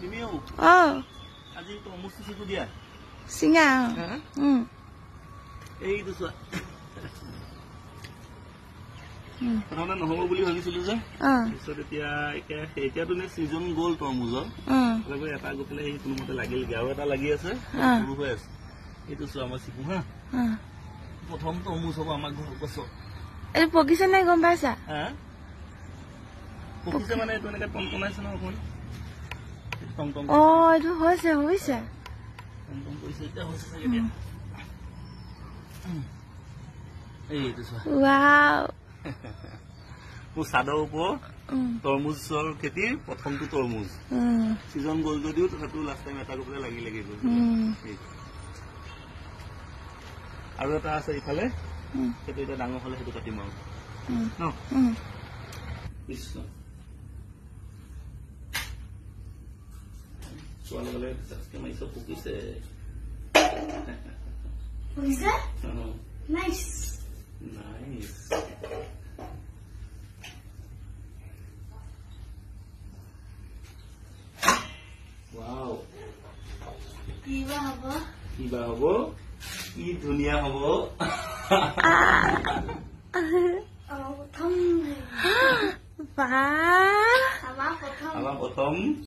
Kimio. Aji thermos siku dia. Singa. Ei tu sa. Karena নহব বুলি ভাবিছিলো যে পিছত এতিয়া তো নে সিজন গোল তৰমুজৰ লাগে এটা গতলে এই কোনোমতে লাগিল গাও এটা লাগি আছে সৰু হৈ আছে এইটো সো আমাৰ সিকু হা প্ৰথম তৰমুজ হ'ব আমাৰ ঘৰ গছ এই পকিছে নাই গম পাইছা পকিছে মানে এইটো এনেকে টনটনাইছে ন অকণ টনটন এইটো হৈছে টনটন কৰিছে এটা হৈছে চাগে দিয়া এইটো সো ওয়াও সাদা উপৰ তৰমুজৰ খেতি প্ৰথমটো তৰমুজ সিজন গল যদিও তথাপিও লাষ্ট টাইম এটা গলে লাগি গল আৰু এটা আছে ইফালে সেইটো এটা ডাঙৰ হলে সেইটো কাটিম আৰু ন কৃষ্ণ সোৱালে গলে সাজকে মাই সব পকিছে nice Wow. Kiba hobo. Ki dunia hobo. Ba. Sama potom.